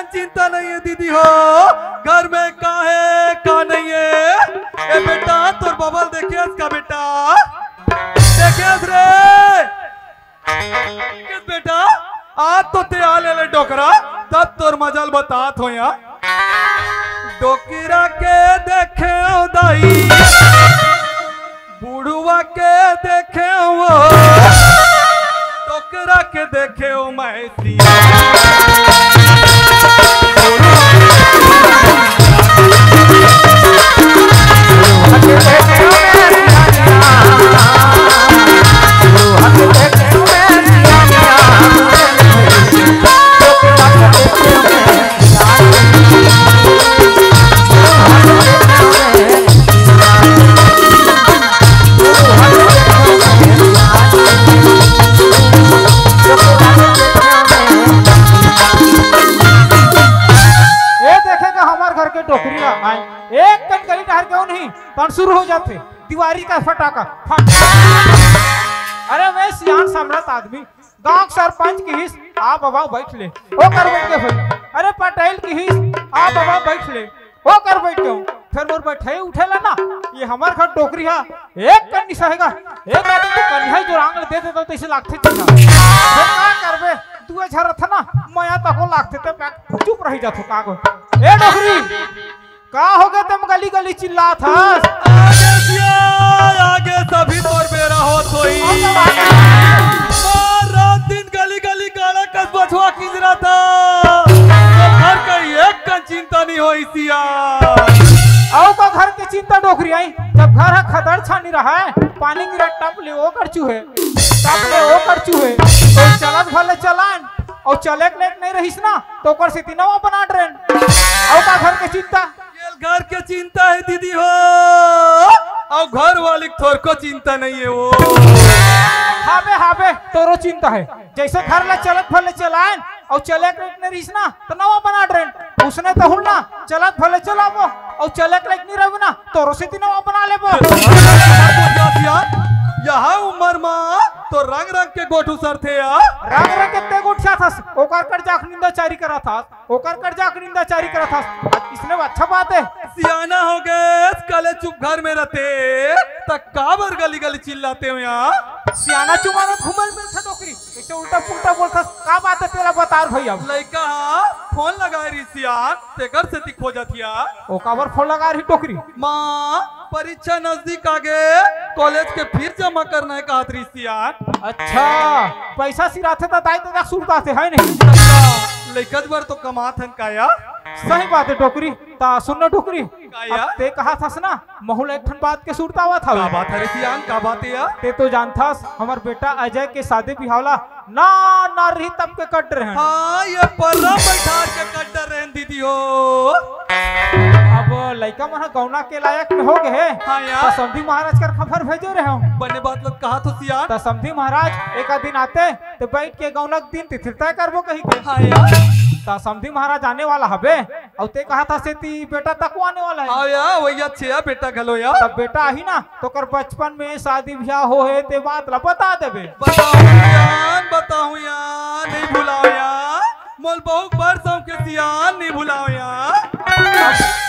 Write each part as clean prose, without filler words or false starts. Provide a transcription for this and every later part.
कन चिंता नहीं है दीदी हो, घर में का है का नहीं है। ए बेटा तोर बबल देखे इसका बेटा, देखे रे किस बेटा आज तो ते आ ले डोकरा, तब तोर मजल बतात हो या डोकरा के देखे दाई, बुढ़वा के देखे वो, डोकरा के देखे ओ मैसी। एक कन गली डहर क्यों नहीं तन शुरू हो जाते दीवारी का फटाका फट। अरे वे सियान सम्राट आदमी गांव सरपंच की हिस्स आ बाबा बैठ ले ओ कर बैठ के भाई। अरे पटेल की हिस्स आ बाबा बैठ ले ओ कर बैठ के फिर मोर बैठे उठेला ना ये हमार घर टोकरी है एक कन नहीं सहेगा एक आदमी तो कन्या जो आंगल दे देता तो इसे लागते थे ना फिर का करबे तू झर था ना मैं तको लागते ते चुप रही जाथो का को ए डोकरी का हो गया तुम गली गली चिल्ला था आगे सभी तोर बेरा हो थोई रात दिन गली गली गाड़ा कस बछवा किजरा था घर का एक का चिंता नहीं हो इसिया आओ का घर की चिंता डोकरी आई जब घर है खदड़ छानी रहा है पानी गिरा टप ले वो कर चूहे टप ले वो कर चूहे तो चलत भले चलान और चले लेट नहीं रहीस ना तो कर से तीनवा बना ट्रेन आओ का घर की चिंता घर के चिंता है दीदी हो और घर वाली थोर को चिंता नहीं है वो हाबे तोरो चिंता है जैसे घर ले चलत भले चलाएं और चले नहीं रहीस ना तो नवा बना ट्रेन उसने तो हुन ना चलत भले चलाबो और चले नहीं रहबो ना तोरो से तीनवा बना लेबो यहाँ उम्र माँ तो रंग रंग के गोठू सर थे या रंग रंग के ते गोठा था ओकर कर्जा निंदा चारी करा था ओकर कर्जा निंदा चारी करा था इसने अच्छा बात है सियाना हो गए कले चुप घर में रहते तक काबर गली गली चिल्लाते हो यहाँ सियाना चुमा में घूमल मिलता डोकरी ऐसे उल्टा पुल्टा बोलता का बात है तेरा बता भाई अब लड़का फोन लगाए रही सियान ते घर से दिखो जातिया ओ काबर फोन लगा रही टोकरी माँ परीक्षा नजदीक आ गए कॉलेज के फिर जमा करना है कहा रही सियान अच्छा पैसा सिराथे तो दाई तो सुरता से है नहीं लेकत बार तो कमात हन काया सही बात है टोकरी ता सुनना टोकरी ते कहा था ना महुल एक ठन बात के सुरता हुआ था का बात है सियान का बात है ते तो जानता हमार बेटा अजय के शादी बिहावला ना ना रही तब के कट रहे हाँ ये पर्रा बैठा के कट रहे दीदी हो अब लड़का मन गौना के लायक में हो गए हाँ यार समधी महाराज कर खबर भेजो रहे हो बने बात लोग कहा तो सियान तो समधी महाराज एक दिन आते तो बैठ के गौना दिन तिथि तय करबो कहीं के हाँ यार ता समधी महाराज आने वाला हबे और ते कहा था से ती बेटा तक आने वाला है हाँ यार वही अच्छे है बेटा घलो यार तब बेटा ही ना तो कर बचपन में शादी ब्याह हो है ते बात ला बता देबे बताऊं यार नहीं भुलाओ यार मोल बहुत बार सौ के सियान नहीं भुलाओ यार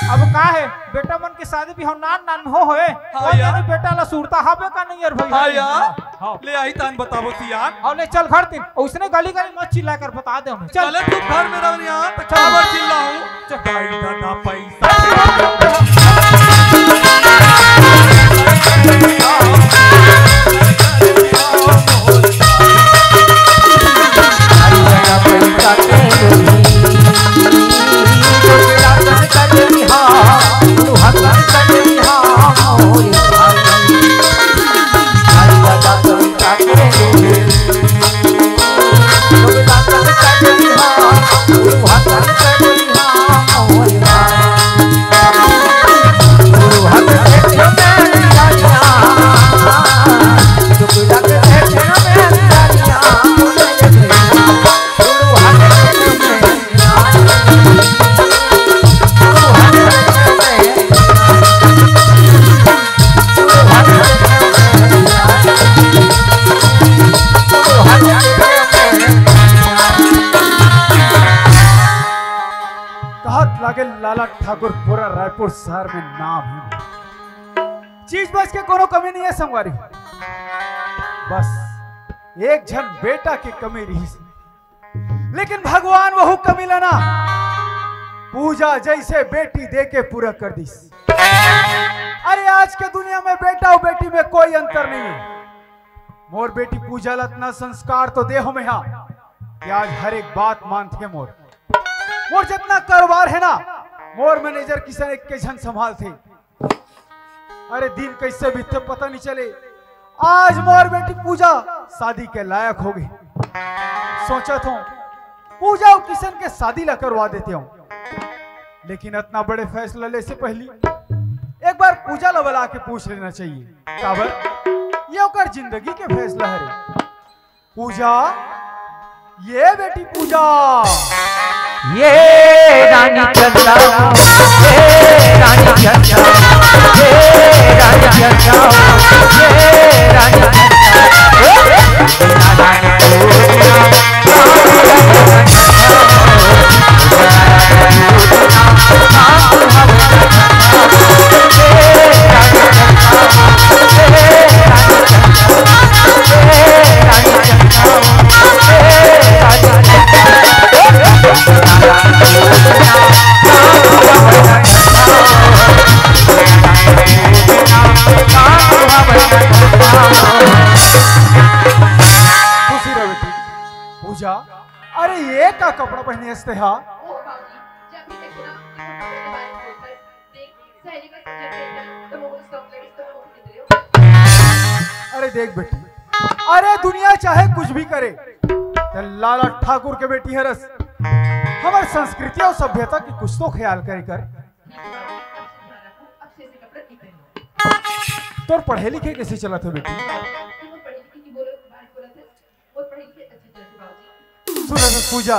अब का है बेटा मन के शादी भी हम नान हो होए हाँ यार बेटा ला सूरता हबे का नहीं यार भाई हाँ यार ले आई तान बताओ सियान और ले चल घर तीन उसने गली गली मत चिल्ला कर बता दे हमें चल तू घर में रहो यार तो चावर चिल्लाऊं चकाई दादा पैसा आगे लाला ठाकुर पूरा रायपुर शहर में नाम है। चीज बच के कोनो कमी नहीं है संगवारी, बस एक झन बेटा की कमी रही। लेकिन भगवान वह कमी लेना पूजा जैसे बेटी दे के पूरा कर दी। अरे आज के दुनिया में बेटा और बेटी में कोई अंतर नहीं है। मोर बेटी पूजा लतना संस्कार तो देहो में हा कि आज हर एक बात मानते मोर जितना कारोबार है ना, मोर मैनेजर किसान एक के झन संभाल थे। अरे दिन कैसे बीते पता नहीं चले। आज मोर बेटी पूजा शादी के लायक हो गई। सोचा था पूजा और किशन के शादी ला करवा देते हूँ, लेकिन इतना बड़े फैसला ले से पहले एक बार पूजा ला बुला के पूछ लेना चाहिए। काबर ये ओकर जिंदगी के फैसला है। पूजा, ये बेटी पूजा, ये रानी चंदा, ये रानी चंदा, ये रानी चंदा, ये रानी पूजा, अरे ये का कपड़ा पहने हंसते हा? अरे देख बेटी, अरे दुनिया चाहे कुछ भी करे, लाला ठाकुर के बेटी हरस हमारे संस्कृति और सभ्यता की कुछ तो ख्याल करे कर। तो पढ़े लिखे कैसे चला था बेटी? सुनो पूजा,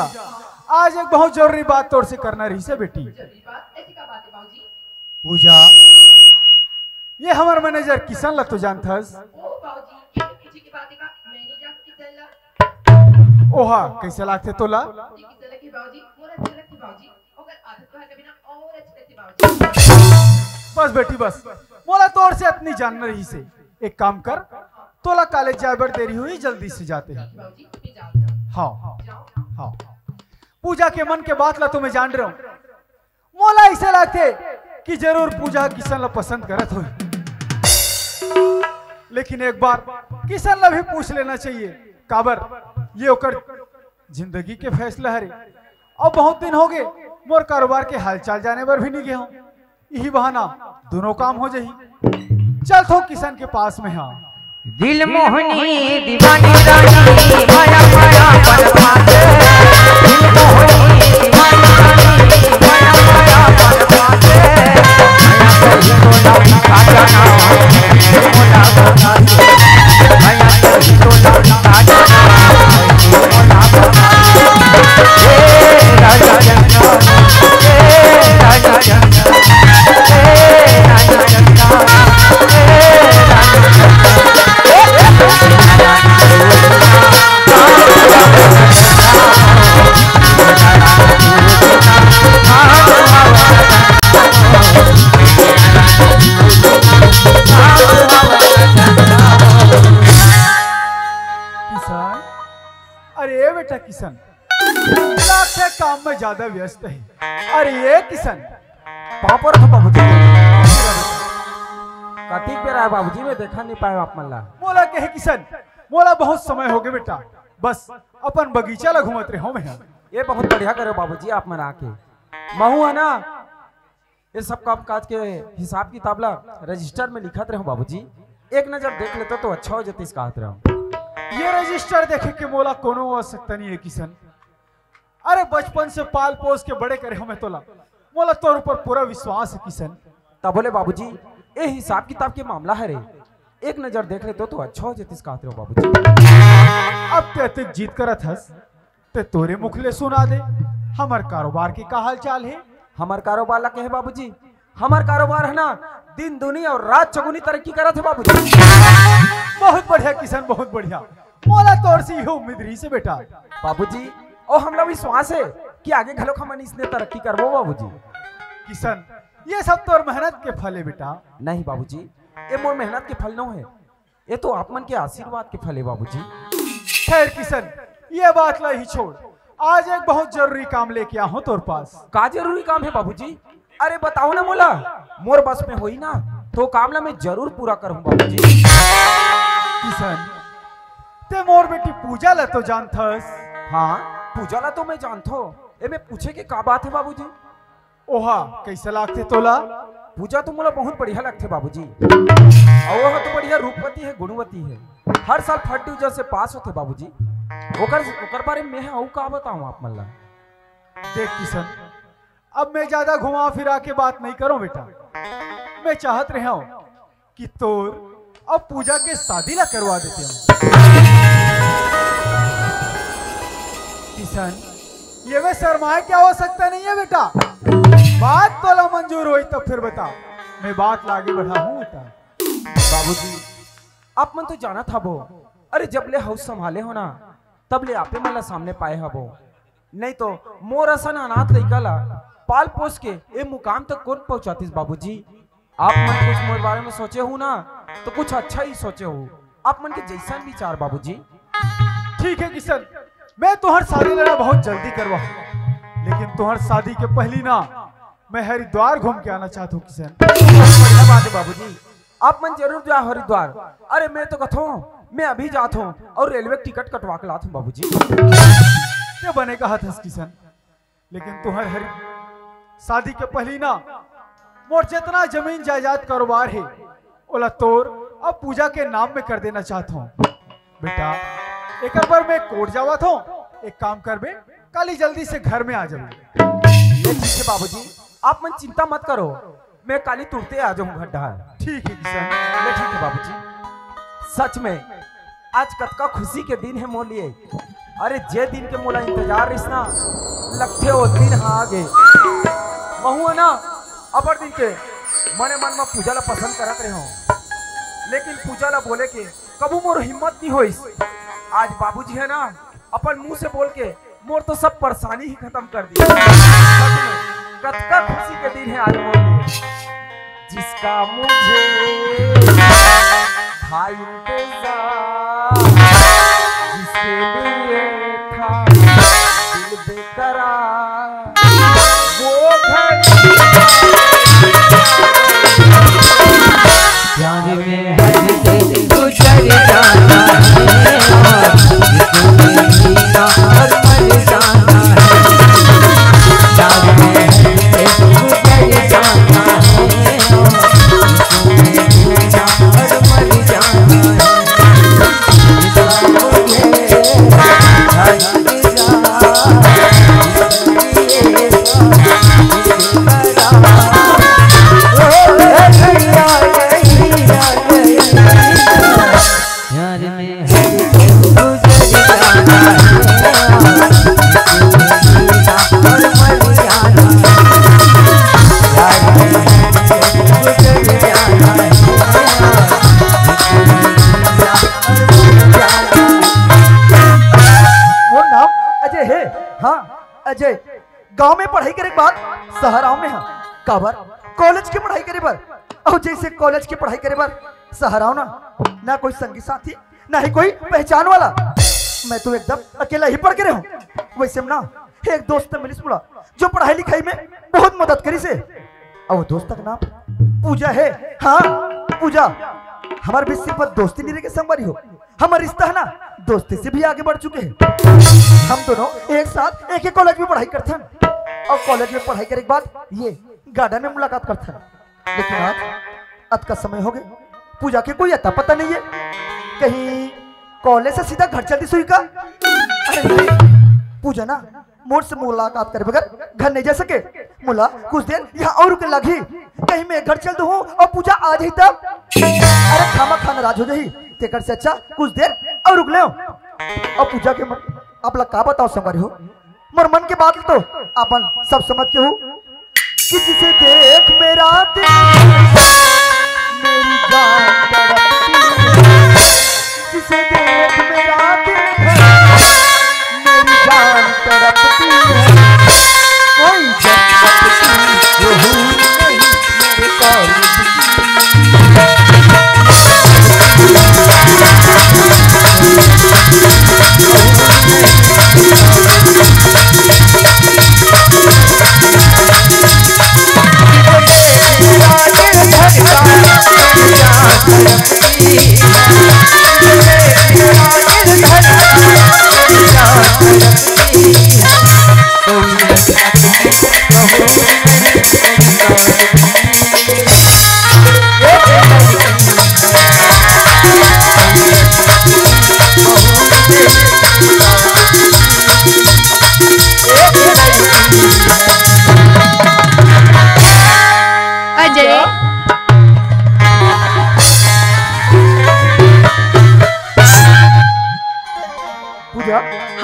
आज एक बहुत जरूरी बात तोर से करना रही से बेटी। पूजा, ये हमारे मैनेजर किशन ला तो जानता। ओहा कैसे लागते तोला? बस बेटी बस, मोला तोर से इतनी जानना रही से। एक काम कर, तोला कॉलेज जाए बर देरी हुई, जल्दी से जाते हैं। हाँ हाँ, पूजा के मन के बात ला तो मैं जान रहा हूँ। मोला ऐसे लागते कि जरूर पूजा किशन ला पसंद करत हो, लेकिन एक बार किशन ला भी पूछ लेना चाहिए। काबर ये ओकर जिंदगी के फैसला है। और बहुत दिन हो गए मोर कारोबार के हालचाल जाने पर भी नहीं गए हूँ। यही बहाना दोनों काम हो जाही। चल तो किशन के पास में। हाँ, दिल मोहनी दीवानी रानी माया माया पर भाते, दिल मोहनी दीवानी रानी माया माया पर भाते, माया तो लौटी का जाना मोला बताते, माया तो लौटी का जाना मोला बताते। ए राजा जंगा, ए राजा जंगा, ए राजा जंगा, ए राजा जंगा। किशन, अरे बेटा किशन के काम में ज्यादा व्यस्त है। अरे ये किशन पापड़ तो बाबूजी कतिक बेर आए बाबूजी, मैं देखा नहीं पाया आप मन ला। मोला कहे किशन, मोला बहुत समय हो गए बेटा, बस अपन बगीचा ला घूमत रहे हो। मैं ये बहुत बढ़िया करे बाबूजी आप मन आके। महू है ना, ये सब काम काज के हिसाब किताब ला रजिस्टर में लिखत रहे बाबूजी। एक नजर देख लेते तो अच्छा हो जाती इस कहत रहे। ये रजिस्टर देखे के मोला कोनो आवश्यकता नहीं है किशन। अरे बचपन से पाल पोस के बड़े करे हमें तोला, मोला तोर ऊपर पूरा विश्वास है किशन। तब बोले बाबूजी ये हिसाब किताब के मामला है रे, एक नजर देख ले तो अच्छा हो जाती इस कहत रहे बाबूजी। अब ते अतिक जीत करत हस ते तोरे मुख ले सुना दे हमार कारोबार की का हाल चाल है। हमार कारोबार ला कहे बाबूजी, हमार कारोबार है ना दिन दुनी और रात चौगुनी तरक्की करत है बाबूजी। बहुत बढ़िया किशन, बहुत बढ़िया। मोला तोर से यही उम्मीद रही से बेटा। बाबूजी और हमला विश्वास है कि आगे घलो हमन इसने तरक्की करबो बाबूजी। किशन, ये सब तो मेहनत के फल है बेटा। नहीं बाबूजी, ये मोर मेहनत के फल न है, ये तो आप मन के आशीर्वाद के फल है बाबूजी। खैर किशन, ये बात ला ही छोड़, आज एक बहुत जरूरी काम लेके आया हूँ तोर पास। का जरूरी काम है बाबूजी? अरे बताओ ना मोला, मोर बस में होई ना तो काम ला मैं जरूर पूरा करूँ बाबूजी। किशन, ते मोर बेटी पूजा ला तो जानथस। हाँ, पूजा ला तो मैं जानता हूँ, ये में पूछे के का बात है बाबूजी? ओहा कैसे लागते तोला? पूजा तो मोला बहुत बढ़िया लगते बाबूजी, और वह तो बढ़िया रूपवती है, गुणवती है, हर साल फर्स्ट डिवीजन से पास होते बाबूजी। ओकर बारे में मैं और का बताऊं आप मन ला? देख किशन, अब मैं ज्यादा घुमा फिरा के बात नहीं करूं बेटा। मैं चाहत रहा हूं कि तोर अब पूजा के शादी ला करवा देते हैं। किशन, ये में शर्माए की आवश्यकता नहीं है बेटा। बात तोला मंजूर हुई तो फिर बता, मैं बात लागे बढ़ा हूं बेटा। बाबूजी, आप मन तो जाना था वो, अरे जब ले हाउस संभाले हो ना तब ले आपे मन ला सामने पाए हबो, नहीं तो मोर असन अनाथ लइका ला पाल पोस के ए मुकाम तक कौन पहुंचातीस बाबूजी। आप मन कुछ मोर बारे में सोचे हो ना तो कुछ अच्छा ही सोचे हो, आप मन के जैसा विचार बाबूजी। ठीक है किशन, मैं तुम्हार शादी लेना बहुत जल्दी करवा, लेकिन तुम्हार शादी के पहली ना मैं हरिद्वार घूम के आना चाहता हूँ किशन। बढ़िया बात है बाबूजी, आप मन जरूर जाओ हरिद्वार। अरे मैं तो कथो मैं अभी जाता हूँ और रेलवे टिकट कटवा के लाता हूँ बाबूजी। ये बने कहा था किशन, लेकिन तुम्हार हरि शादी के पहली ना मोर जितना जमीन जायदाद कारोबार है ओला तोर अब पूजा के नाम में कर देना चाहता हूँ बेटा। एक बार मैं कोर्ट जावा था, एक काम कर बे, कल ही जल्दी से घर में आ जाऊँ। ये ठीक है बाबूजी, आप मन चिंता मत करो, मैं काली तुरते आ जाऊँ घर डहार। ठीक है किशन। ये ठीक है बाबूजी। सच में आज कतका खुशी के दिन है मोर लिए। अरे जे दिन के मोला इंतजार रिस ना लगते वो दिन हाँ आगे महू ना अबर दिन के मने मन में पूजा ला पसंद करत रहे हो, लेकिन पूजा ला बोले के कबू मोर हिम्मत नहीं होइस। आज बाबूजी है ना अपन मुंह से बोल के मोर तो सब परेशानी ही खत्म कर दी। सच में कतका खुशी के दिन है आज मोर लिए, जिसका मुझे था इंतजार, जिसके लिए था दिल बेकरार, वो घड़ी प्यार में हद से गुजर जाना है, जिसको और मर जाना है। प्यार में हद से गुजर जाना है, जिसको और मर जाना अजय गांव में पढ़ाई करे के बाद शहराव में काबर कॉलेज की पढ़ाई करे बर, और जैसे कॉलेज की पढ़ाई करे बर शहराव ना कोई संगी साथी ना ही कोई पहचान वाला, मैं तो एकदम अकेला ही पढ़ के रहा हूँ। वैसे ना एक दोस्त मिलिस बोला जो पढ़ाई लिखाई में बहुत मदद करी से, और दोस्त का नाम पूजा है। हाँ पूजा, हमारे बीच सिर्फ दोस्ती नहीं रहे संगवारी हो, हमारा रिश्ता है ना दोस्ती से भी आगे बढ़ चुके हैं। हम दोनों एक साथ एक ही कॉलेज में पढ़ाई करते हैं, और कॉलेज में पढ़ाई करने के बाद ये गार्डन में मुलाकात करते हैं। लेकिन आज का समय हो गया, पूजा के कोई अता पता नहीं है, कहीं कॉलेज से सीधा घर चलती सुई का। अरे नहीं, पूजा ना मोड़ से मुलाकात करे बगैर घर नहीं जा सके। मुला कुछ देर यहाँ और रुके लगी, कहीं मैं घर चल दूँ और पूजा आ जाही तब। अरे खामा खाना राज हो जाही, तेकर से अच्छा कुछ देर और रुक ले। और पूजा के मन आप लोग का बताओ संगवारी हो, मोर मन के बात तो अपन सब समझ के हो कि जिसे देख मेरा दिल मेरी जान तड़पती है, जिसे देख मेरा दिल मेरी जान तड़पती है, कोई जन्नत की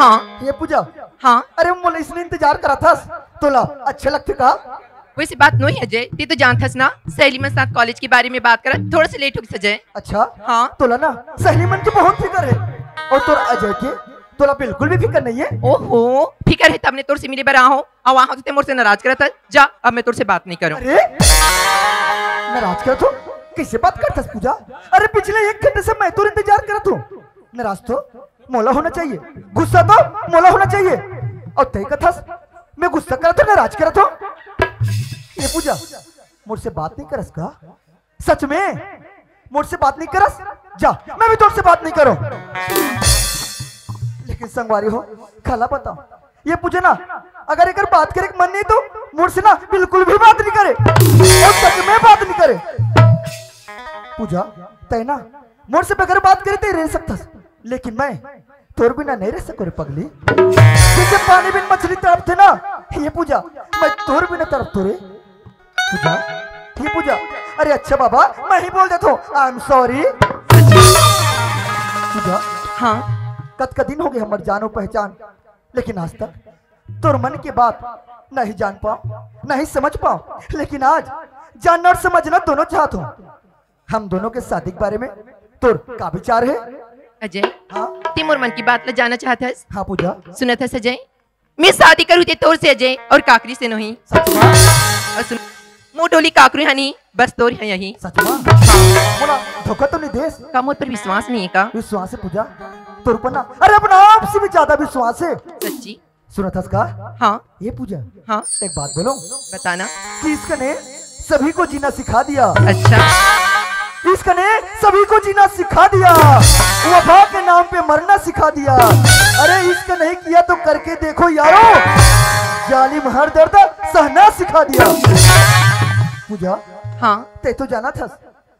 हाँ ये पूजा हाँ अरे मोला इसने इंतजार करा था तोला अच्छा लगते का वैसे बात नहीं है अजय ती तो जानथस ना सहेली में साथ कॉलेज के बारे में बात कर थोड़ा सा लेट हो गई अजय अच्छा हाँ तोला ना सहेली मन की बहुत फिक्र है और तोरा अजय के तोला बिल्कुल भी फिक्र नहीं है। ओहो फिकर है तब ने तोर से मिले बार हो और वहां तो मोर से नाराज करता जा अब मैं तोर से बात नहीं करूं। अरे नाराज कर तो किससे बात करता पूजा? अरे पिछले 1 घंटे से मैं तो इंतजार करत हूँ। नाराज तो मोला होना चाहिए, गुस्सा तो मोला होना चाहिए और तय कथा मैं गुस्सा करत हूँ नाराज करत हूँ। ये पूजा मुझसे बात नहीं करस का? सच में मुझसे बात नहीं करस? जा मैं भी तुझसे बात नहीं करूं। लेकिन संगवारी हो खाला बताओ ये पूजा ना अगर एक बात करे मन नहीं तो मुझसे ना बिल्कुल भी बात नहीं करे और सच में बात नहीं करे। पूजा तय ना मुझसे बगैर बात करे तो रह सकता लेकिन मैं तोर बिना नहीं रह सको रे पगली। जैसे पानी बिन मछली तड़पते ना ये पूजा मैं तोर बिना तड़पतो रे पूजा। ये पूजा अरे अच्छा बाबा मैं ही बोल देता हूँ आई एम सॉरी। पूजा हाँ कद का दिन हो गए हमार जानो पहचान लेकिन आज तक तोर मन की बात नहीं जान पाओ नहीं समझ पाओ लेकिन आज जानना और समझना दोनों चाहता हूँ। हम दोनों के शादी के बारे में तोर का विचार है? अजय हाँ तिमोर मन की बात ला जाना चाहता है? हाँ पूजा सुना था अजय मैं शादी करूँ ते तोर से अजय और काकरी से नहीं। सच में और सुन मोटोली काकरी हनी बस तोर है यही। सच में बोला धोखा तो नहीं देस का मोर पर विश्वास नहीं है का? विश्वास है पूजा तोर पर ना अरे अपना आप से भी ज्यादा विश्वास है। सच्ची सुना था इसका? हाँ ये पूजा हाँ एक बात बोलो बताना। कि इसका ने सभी को जीना सिखा दिया। अच्छा इसका ने सभी को जीना सिखा दिया, वफा के नाम पे मरना सिखा दिया। अरे इसका नहीं किया तो करके देखो यारो, जालिम हर दर्द सहना सिखा दिया। पूजा हाँ ते तो जाना था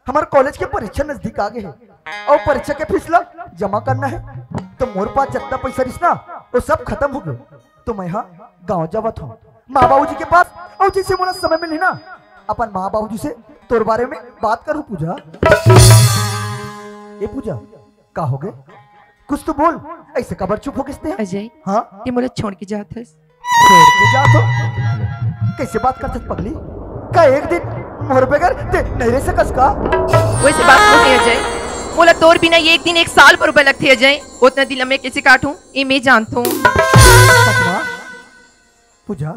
हमारे कॉलेज के परीक्षा नजदीक आ गए है और परीक्षा के फीस जमा करना है तो मोर पास जितना पैसा रिसना वो सब खत्म हो गए तो मैं यहाँ गाँव जावत हूँ माँ बाबू जी के पास और जिससे मुझे समय मिले ना अपन माँ बाबू जी से तोर बारे में बात करूँ। पूजा ये पूजा का हो गए कुछ तो बोल ऐसे कबर चुप हो किसने? अजय हाँ ये मुझे छोड़ के जाता है। छोड़ के जा तो कैसे बात करते पगली का एक दिन मोर बगैर ते नहीं रह सकस का? वैसे बात नहीं अजय मोला तोर बिना ये एक दिन 1 साल पर रुपए लगते अजय उतना दिल में कैसे काटूं ये मैं जानता हूँ। पूजा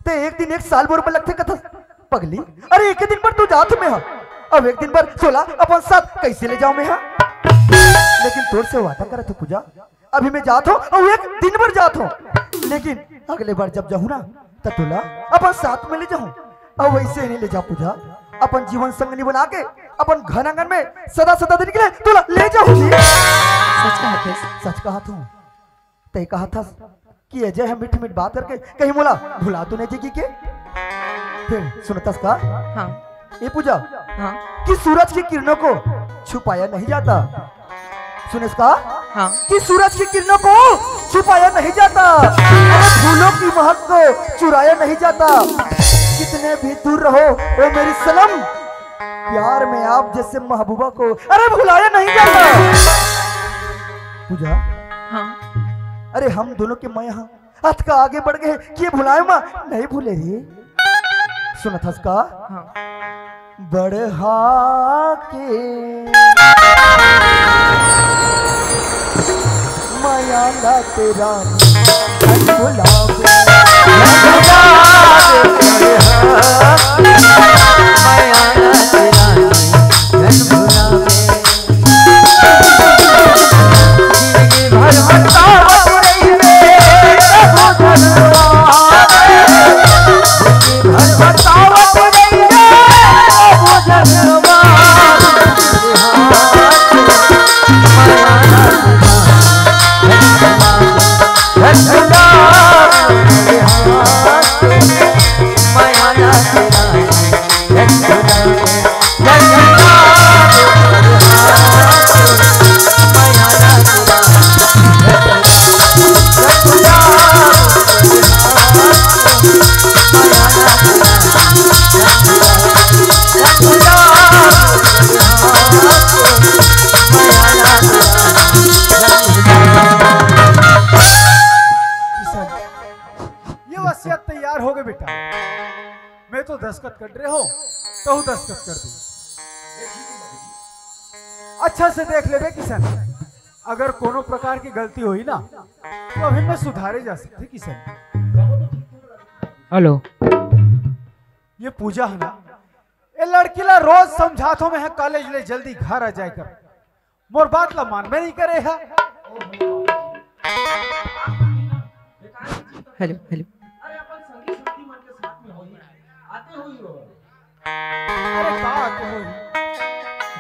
ते एक दिन 1 साल पर रुपए लगते कथा पगली? अरे एक दिन पर तू जात में हा अब एक दिन पर 16 अपन साथ कैसे ले जाऊं मैं हा? लेकिन तोर से वादा करा था पूजा अभी मैं जात हूँ और एक दिन भर जात हूँ लेकिन अगले बार जब जाऊँ ना तो तुला अपन साथ में ले जाऊँ और वैसे नहीं ले जा पूजा अपन जीवन संगनी बना के अपन घर आंगन में सदा सदा दिन के लिए तुला ले जाऊंगी। सच कहा था? सच कहा था तय कहा था कि अजय हम मीठ मीठ बात करके कहीं मोला भुला तो नहीं जाएगी के? फिर सुनता का? हाँ ये पूजा हाँ कि सूरज की किरणों को छुपाया नहीं जाता। सुने इसका? हाँ कि सूरज की किरणों को छुपाया नहीं जाता, फूलों की महक को चुराया नहीं जाता। कितने भी दूर रहो ओ मेरी सनम, प्यार में आप जैसे महबूबा को अरे भुलाया नहीं जाता। पूजा हाँ अरे हम दोनों के मैं यहाँ हाथ का आगे बढ़ गए कि भुलाए माँ नहीं भूले रे। सुना था इसका? हाँ बढ़ा के माया तेरा गुलाब वसीयत तैयार हो गए बेटा। मैं तो दस्तखत कर रहे हो तो दस्तखत कर दी। अच्छा से देख ले बे किशन, अगर कोनो प्रकार की गलती हुई ना तो अभी में सुधारे जा सकते किशन। हेलो, ये पूजा है ना, ये लड़की ला रोज समझातो में है कॉलेज ले जल्दी घर आ जाए कर, मोर बात ला मान में नहीं करे है। Hello hello. अरे का आते हो,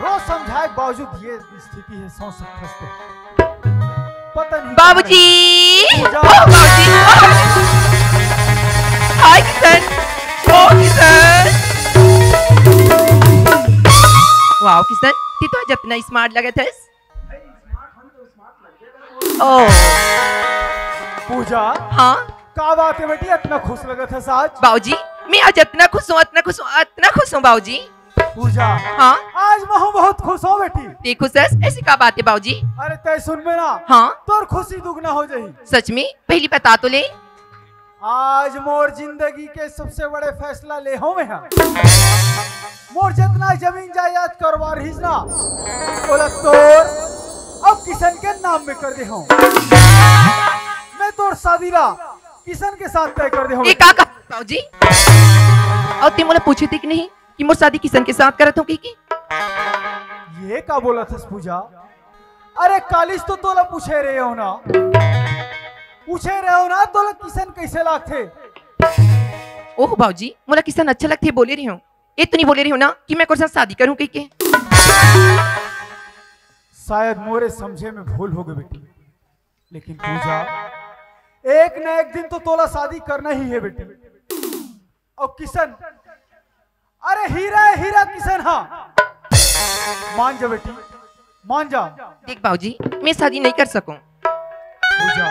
रोज समझाए बावजूद ये स्थिति है, सोच सकते पता नहीं। बाबूजी, पूजा। ओ बाबूजी, हाय किशन, ओ किशन। वाओ किशन, ती तो जितना स्मार्ट लगे थे। ओ पूजा, हाँ का बात है बेटी, इतना खुश लगा था आज। बाबूजी, मैं आज इतना खुश हूँ, इतना खुश हूँ, इतना खुश हूँ बाबूजी। पूजा, हाँ आज मैं बहुत खुश हूँ बेटी। ते खुश है, ऐसी क्या बात है बाबूजी? अरे तय सुन में ना, हाँ तोर खुशी दुगना हो जाही। सच में? पहली बता तो ले। आज मोर जिंदगी के सबसे बड़े फैसला ले हो में है। मोर जितना जमीन जायदाद करवा रही ना, बोला तोर अब किशन के नाम में कर दे हूँ। मैं तोर शादी ला किशन के साथ तय कर दे हूँ। ये का बाबूजी? और ते मुझे पूछे थे कि नहीं कि मोर शादी किशन के साथ करत हूँ की? ये का बोला था पूजा? अरे कालिस तो तोला पूछे रहे हो ना, पूछे रहे हो ना तोला किशन कैसे लागथे? ओह बाबूजी, मुझे किशन अच्छा लगते बोले रही हूँ, ये तो नहीं बोले रही हूँ ना कि मैं कोई शादी करूँ की? शायद मोरे समझे में भूल हो गई बेटी, लेकिन पूजा एक न एक दिन तो तोला शादी करना ही है बेटी। और किशन, अरे हीरा है हीरा किशन, हाँ मान जा बेटी, मान जा। देख बाबूजी, मैं शादी नहीं कर सकूं। पूजा,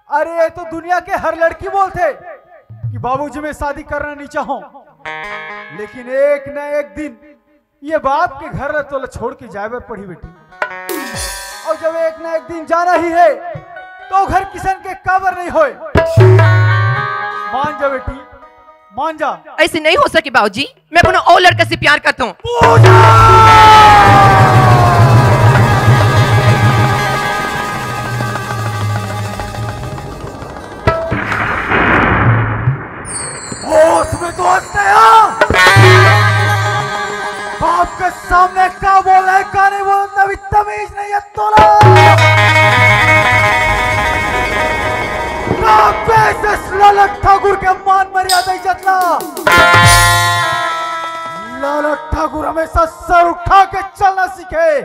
अरे ये तो दुनिया के हर लड़की बोलते कि बाबूजी मैं शादी करना नहीं चाहूं, लेकिन एक न एक दिन ये बाप के घर तो छोड़ के जाए पड़ी बेटी। और जब एक न एक दिन जाना ही है तो घर किशन के काबर नहीं होए। मान जा बेटी, मान जा। ऐसे नहीं हो सके बाबूजी, मैं अपना और लड़के से प्यार करता हूँ। उसमें तो बाप के सामने का बोल रहा है, का नहीं बोल, तभी तमीज नहीं है तोला। लालट ठाकुर के मान मर्यादा इज्जत ला। लालट ठाकुर हमेशा सर उठा के चलना सीखे,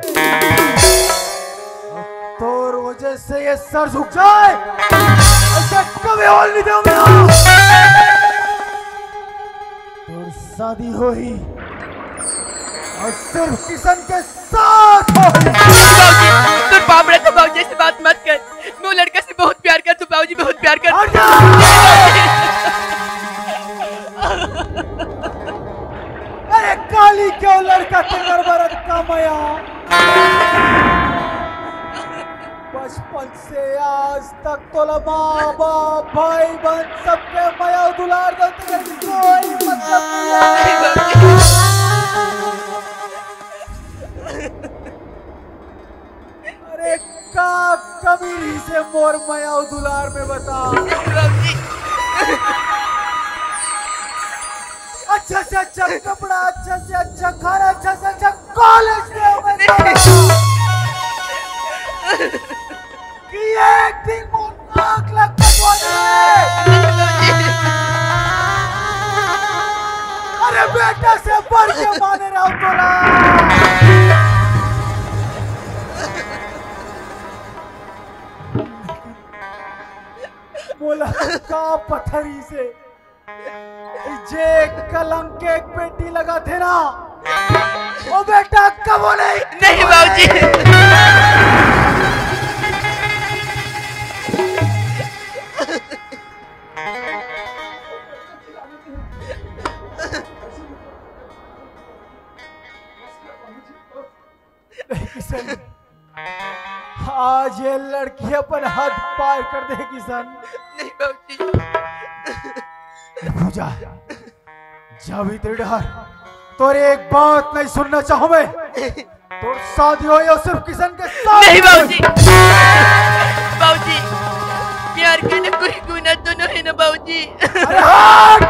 तोर वजह से ये सर झुक जाए ऐसे कभी होल नहीं दूंगा। तोर शादी होई और सिर्फ किशन के साथ होई। तो बाबड़ा तो बाबूजी से बात मत कर, मैं वो लड़का से बहुत प्यार करता हूँ बाबूजी, बहुत प्यार करता हूँ। अरे काली क्यों लड़का के बरबरत का मया, बचपन से आज तक तो माँ बाप भाई बहन सबके मया दुलार देते कोई मतलब नहीं है। अरे का कमी से मोर मया दुलार में बता। अच्छा से अच्छा कपड़ा, अच्छा से अच्छा खाना, अच्छा से अच्छा कॉलेज कि एक दिन आँख लग अरे बेटा से बढ़ के माने रहा तोला। बोला का पत्थरी से जे कलम के एक पेटी लगा थे ना, ओ बेटा कब नहीं बाबूजी। आज ये लड़की अपन हद पार कर दे किशन। नहीं बाबूजी, पूजा जा भीतर डर तोर एक बात नहीं सुनना चाहूं मैं तो शादी हो या सिर्फ किशन के साथ नहीं बाबूजी, बाबूजी प्यार करना कोई गुनाह तो नहीं है ना बाबूजी। अरे हट!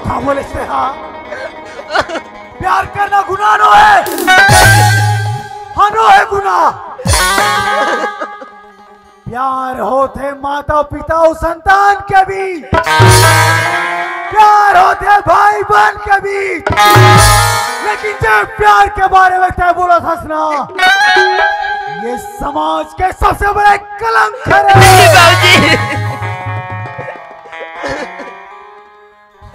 हाँ बोले से हाँ प्यार करना गुनाह नो है हाँ नो है गुनाह प्यार होते माता पिता और संतान के बीच प्यार होते भाई बहन के बीच लेकिन जब प्यार के बारे में तय बोला हंसना ये समाज के सबसे बड़े कलंक है बाबूजी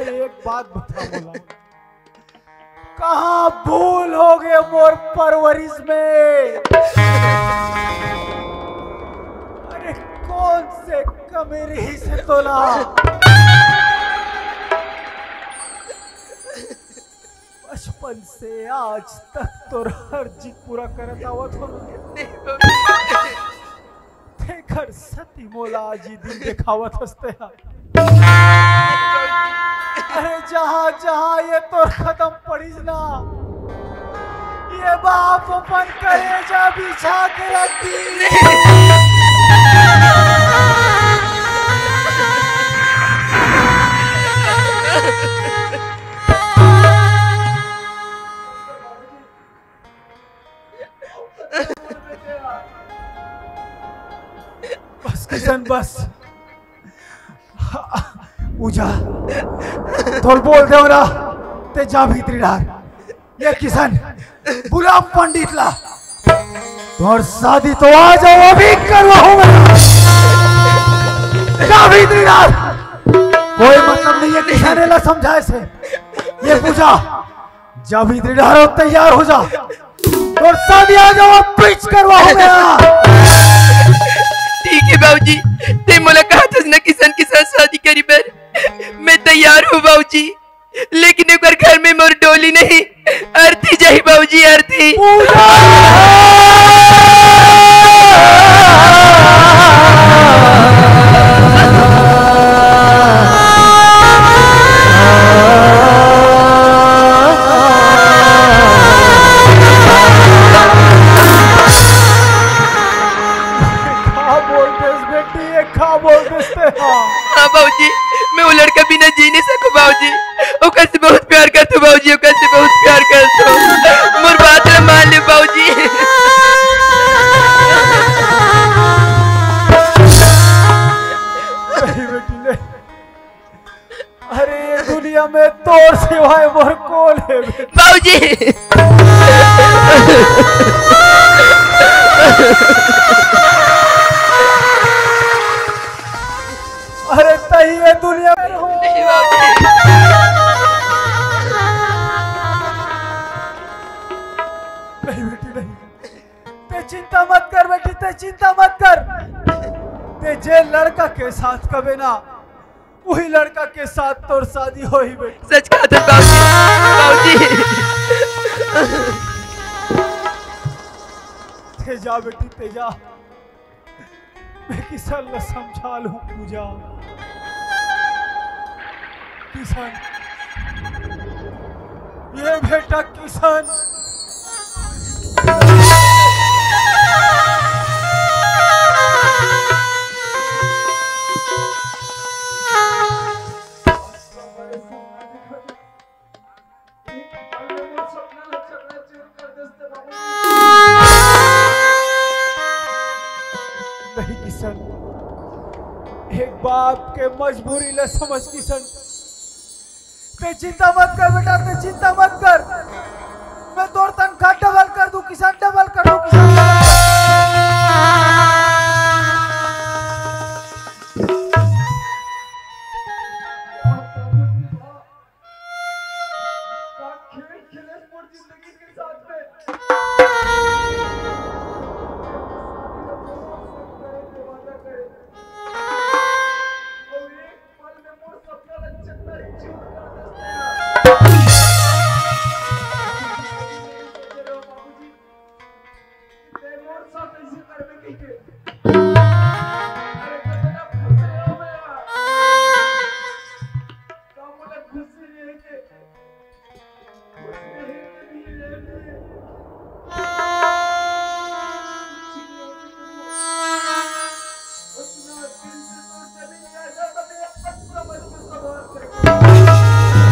एक बात बता बोला कहाँ भूल हो गए मोर परवरिश में अरे कौन से कमेरी से तोला बचपन से आज तक तो हर जिद पूरा करत आवत हो देखर सती मोला आज ही दिन दिखावत हंसते हैं अरे जहाँ जहाँ ये तो खत्म पड़ीस ना ये बाप अपन कलेजा बिछा के रखी बस किशन बस पूजा थोड़ बोल दे ना ते जा भीतरी डार ये किशन बुला पंडित ला तोर शादी तो आ जाओ अभी करवाऊंगा जा भीतरी डार कोई मतलब नहीं है किशन ला समझाए से ये पूजा जा भीतरी डार तैयार हो जा तोर शादी आ जाओ पिच करवाऊंगा ठीक है बाबूजी ते मुलाकात ना किसान के साथ शादी करी पर मैं तैयार हूँ बाबूजी लेकिन एक बार घर में मोर डोली नहीं अर्थी जाही बाबूजी अर्थी हाँ बाबूजी मैं वो लड़का बिना जी नहीं सकूं बाबूजी ओकर से बहुत प्यार करता हूँ बाबूजी ओकर से बहुत प्यार करता हूँ मोर बात ना मान ले बाबूजी बेटी अरे ये दुनिया में तोर सिवाय मोर कौन है बाबूजी अरे तही है दुनिया में हो नहीं बाबूजी नहीं बेटी नहीं ते चिंता मत कर बेटी ते चिंता मत कर ते जे लड़का के साथ कबे ना वही लड़का के साथ तोर शादी हो ही बेटी सच कहा था बाबूजी ते जा बेटी ते जा मैं किसान ला समझा लूं पूजा किसान ये बेटा किसान नहीं किशन एक बाप के मजबूरी ले समझ किशन ते चिंता मत कर बेटा ते चिंता मत कर मैं तोर तनख्वाह डबल कर दूं किसान डबल कर दूं किसान और साथ ऐसे कर में कहीं के अरे कितना खुश है मैं काम वाला खुश है के खुश है नहीं रहने उतना दिल से तो चली जा सकते अपना मन को सवार करके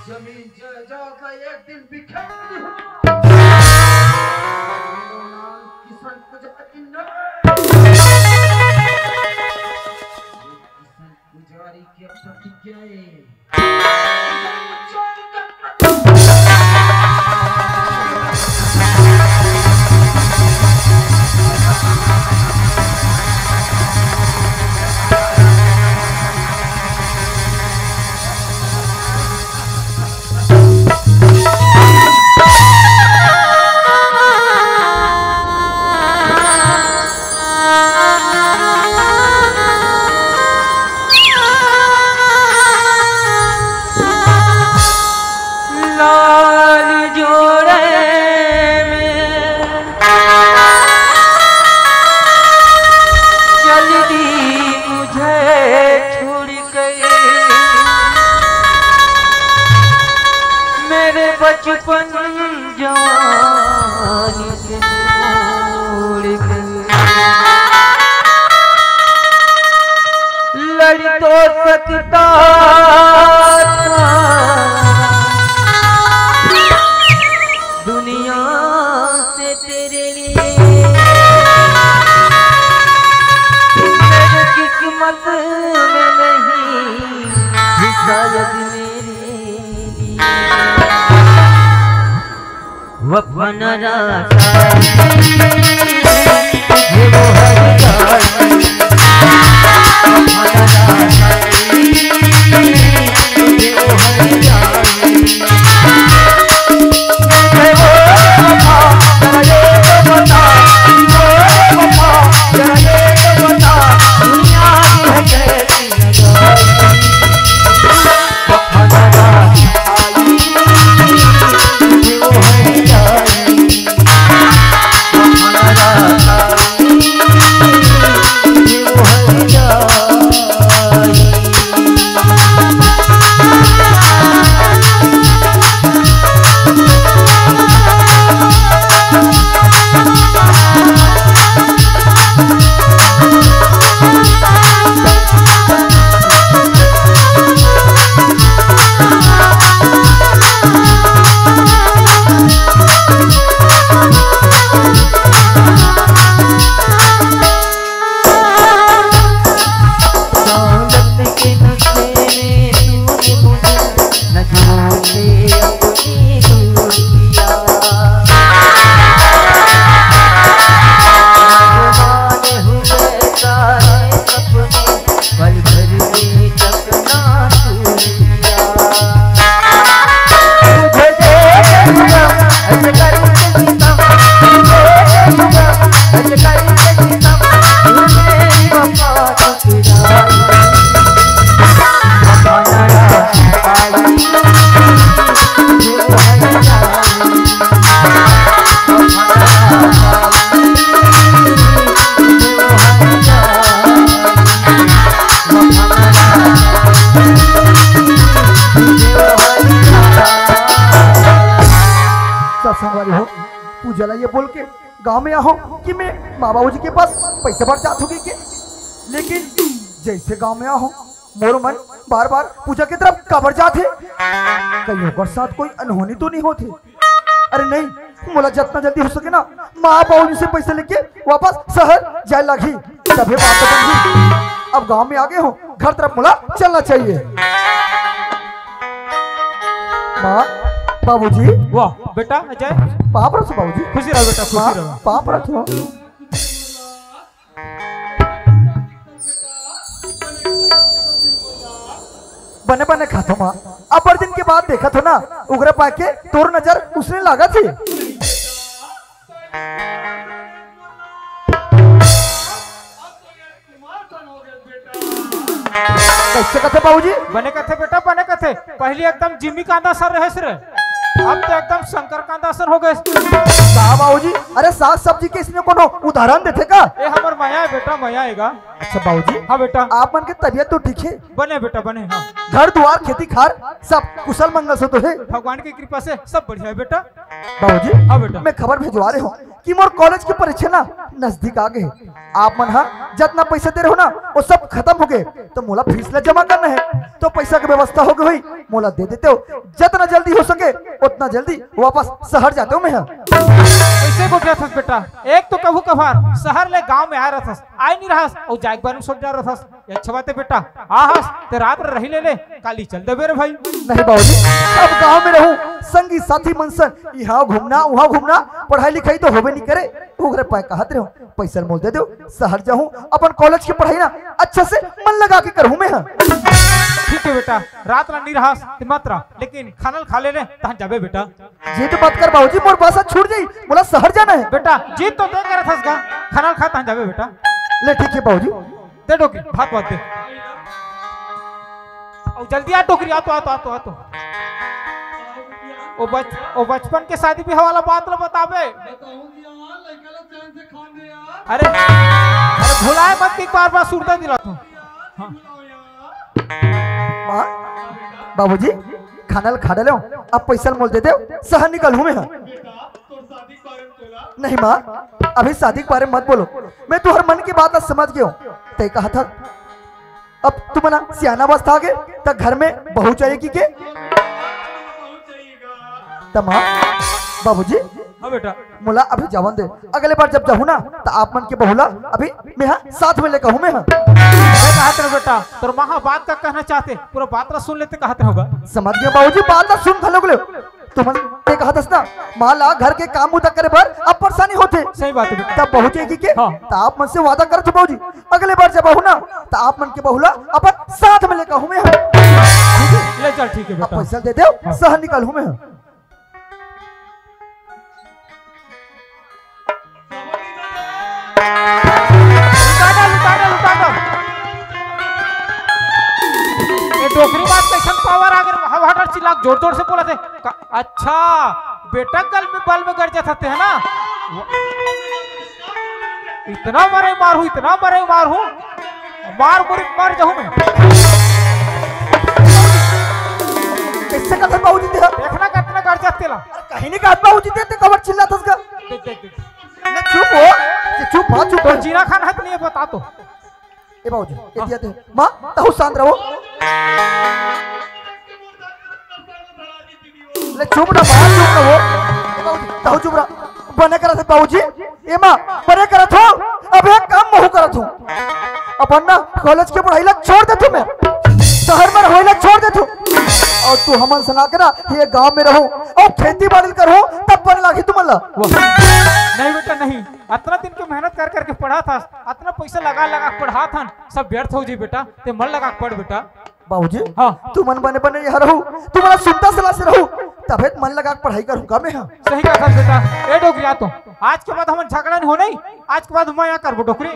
जमीन जाएगा एक दिन बिखर किसान पुजारी की प्रतिज्ञाएं बचपन जवानी से छोड़ के लड़ तो सकता था दुनिया से तेरे लिए मेरी किस्मत में नहीं शायद मेरी वफन रासा तुझे वो हरियार वफन रासा तुझे वो हरियार मुझे वो वफा जरा ये तो बता वो वफा जरा ये तो बता दुनिया है कैसी लगाई वफन रासा तुझे वो हरियार जला ये बोल के गांव में आओ कि मैं माँ बाबू जी के पास पैसे भर जात होगी के, लेकिन जैसे गांव में आओ मोर मन बार बार पूजा की तरफ कबर जाते, कहीं होकर साथ कोई अनहोनी तो नहीं होती। अरे नहीं, मोला जितना जल्दी हो सके ना माँ बाबू जी से पैसे लेके वापस शहर जाए लगी, तभी बात बन गई। अब गांव में आ गए हो, घर तरफ मोला चलना चाहिए। माँ बाबूजी, वाह बेटा अजय, पाप रखो बाबूजी। खुशी रहो बेटा, खुशी रहो। पाप रखो। बने बने खातो माँ, अब बड़े दिन के बाद देखा तो ना उगरे पाके तोर नजर उसने लगा थी। कैसे कथे बाबूजी? बने कथे बेटा, बने कथे। पहले एकदम जिम्मी कांदा सर रहे सिरे, अब तो एकदम शंकर कांदा सर हो गए। कहा बाबूजी? अरे साग सब्जी के इसमें कोनो उदाहरण देते का? ए हमर माया है बेटा, माया आएगा। अच्छा बाबूजी, हाँ बेटा। आप मन के तबीयत तो ठीक है? बने बेटा बने, हाँ। घर द्वार खेती खार सब कुशल मंगल से तो है? भगवान की कृपा से सब बढ़िया है बेटा। बाबूजी, हाँ बेटा। मैं खबर भिजवा रहे हूँ कि मोर कॉलेज की परीक्षा ना नजदीक आ गए। आप मन हाँ जितना पैसा दे रहे हो ना वो सब खत्म हो गए, तो मोला फीस ला जमा करना है, तो पैसा की व्यवस्था हो गई, मोला दे देते हो। जितना जल्दी हो सके उतना जल्दी वापस शहर जाते हो। मैं कैसे को था बेटा, एक तो कभू कभार शहर ले गांव में आ रहा था, आई नहीं रहा और जाग बार में सोच जा रहा था। अच्छा बात है बेटा, आहस ते रात रही ले काली चल दे बेरे भाई। नहीं बाबूजी, अब गांव में रहूं, संगी साथी मनसन यहाँ घूमना वहाँ घूमना, पढ़ाई लिखाई तो होबे नहीं करे। उगरे पाए कहते रहो पैसा मोल दे दो, शहर जाऊं, अपन कॉलेज की पढ़ाई ना अच्छा से मन लगा के करूं मैं। ठीक है बेटा, रात नहीं रहा मत रहा, लेकिन खाना खा ले तहाँ जाबे बेटा। जीत मत कर बाबूजी, मोर पास छूट जाई, बोला शहर जाना है। बेटा जीत तो दे कर था, खाना खा तहाँ जाबे बेटा। ले ठीक है बाबूजी, दे टोकरी, भात भात दे और जल्दी आ टोकरी, आ तो आ तो। ओ बचपन के शादी ब्याह वाला बात ला बताबे। अरे भुलाए मत कि बार बार सुरता दिला तू। हाँ। माँ बाबूजी, खाना खा लो, अब पैसा मोल दे दो, शहर निकल हूं मैं। नहीं माँ, अभी शादी के बारे में मत बोलो, मैं तुम्हारे मन की बात समझ गया हूँ। ते कहा था अब तुम्हारा सियाना अवस्था आ गए तो घर में बहू चाहिए के? माँ बाबूजी, हाँ बेटा। मुला अभी जवन दे, अगले बार जब जाऊँ ना तो आप मन के बहुला अभी मैं हाँ साथ में लेकर हूँ मैं। कहते रहो बेटा, तो वहाँ बात का कहना चाहते, पूरा बात ला सुन लेते कहते होगा। समझ गए बाबूजी, बात ला सुन खा लोग तुम कहा था ना माला घर के काम उदा करे पर अब परेशानी होते। सही बात है बेटा। तब बहू चाहिए के? हाँ। तो आप मन से वादा कर थे बाबूजी, अगले बार जब आहू ना तो आप मन के बहुला अपन साथ में लेकर हूँ मैं। ले चल ठीक है बेटा, पैसा दे दो, शहर निकल हूँ मैं। डोकरी बात कैसन पावर आ गए, हवा चिल्ला जोर जोर से बोला थे। अच्छा बेटा गल में बल में गड़ जाते है ना, इतना मरे मारू, इतना मरे मारू, मार मुरी मार जाऊं मैं। कैसे कहते बाबूजी दे? देखना कितना गड़ जाते ला। कहीं नहीं कहा बाबूजी देते, कबर चिल्ला था उसका। चुप हो, चुप मां, चुप। तो जीना खान हक नहीं है, बता तो। ए बाबूजी ये दिया दे मां, ताऊ शांत रहो। ले चुप ना मां, चुप ना हो। ए बाबूजी ताऊ चुप रहा, बने करा थे बाबूजी। ए मां बने करा थो, अब एक काम महू करा थो, अपन ना कॉलेज के पढ़ाई ला छोड़ दे तू, मैं शहर में रहो ला छोड़ दे तू, और तू हमन सना के ना ये गांव में रहो और खेती बाड़ी करो, तब बने लागी तुमला। नहीं बेटा नहीं, इतना दिन की मेहनत कर करके पढ़ा था, इतना पैसा लगा लगा पढ़ा था, सब व्यर्थ हो जी बेटा, ते मन लगा पढ़ बेटा। बाबूजी हाँ। तू मन बने बने यहाँ रहूं, तुम्हारा सुनता सलाह से रहूं, तबे मन लगा पढ़ाई करूंगा मैं। हाँ सही कहा था बेटा। ए डोकरी आ तो, आज के बाद हम झगड़ा नहीं हो, नहीं आज के बाद मैं यहाँ करबो डोकरी।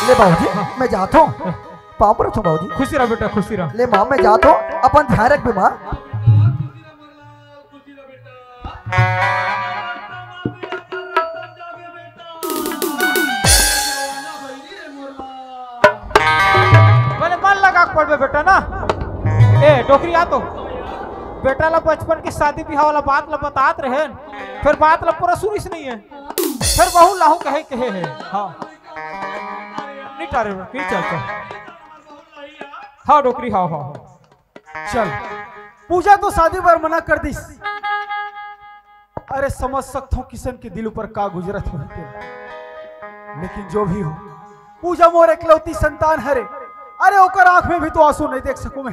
ले बाबूजी मैं जाता हूँ, पाँव पर रखो बाबूजी। खुशी रहो बेटा, खुशी रहो। ले माँ मैं जाता हूँ, अपन ध्यान रख बे माँ। बोले मन लगा पढ़ बे बेटा ना। ए डोकरी आ तो, बेटा ला बचपन के शादी ब्याह वाला बात ला बतात रहे फिर बात ला पूरा सुनिस नहीं है फिर बहु लाहू कहे है हाँ नहीं टारे की चल हाँ डोकरी हाँ हाँ चल पूजा तो शादी पर मना कर दी। अरे समझ सकता हूँ किशन के दिल ऊपर का गुजरत हो लेकिन जो भी हो पूजा मोर इकलौती संतान हरे। अरे ओकर आंख में भी तो आंसू नहीं देख सकूं मैं।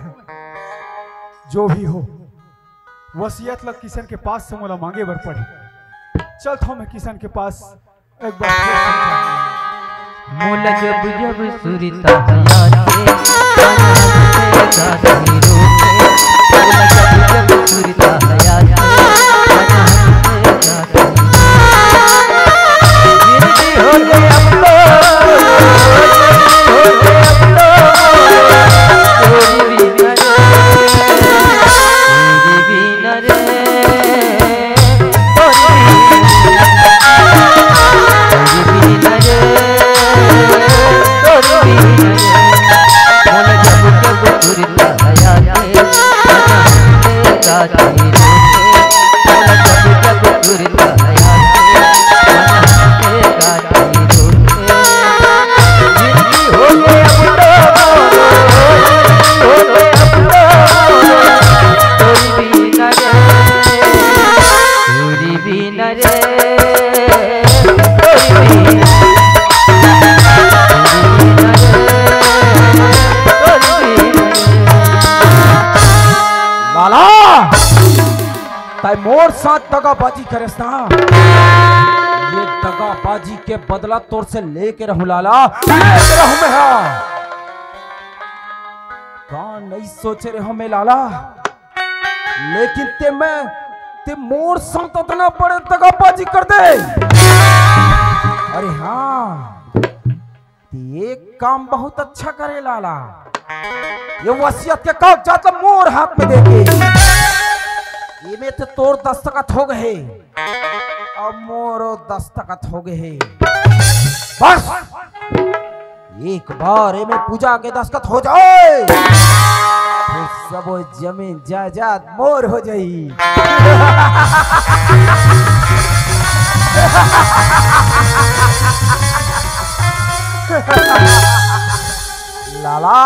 जो भी हो वसीयत लग किशन के पास से मोला मांगे बर पड़े। चलता हूं मैं किशन के पास एक बार मोला जब जब सुरता याद के दादी मोला जब जब सुरता याद के जिंदगी हो गई अब तो मोर साथ दगाबाजी करेस ना ये दगाबाजी के बदला तोर से लेके रहूं लाला लेके रहूं मैं हाँ कौन नहीं सोचे रहे हो मैं लाला लेकिन ते मोर साथ इतना बड़े दगाबाजी कर दे। अरे हाँ एक काम बहुत अच्छा करे लाला ये वसीयत के कागजात मोर हाथ में देके ये में तो तोर दस्तखत हो गए अब मोरो दस्तखत हो गए बस एक बार ये में पूजा के दस्तखत हो जाए तो सब जमीन जायदाद मोर हो जाई। लाला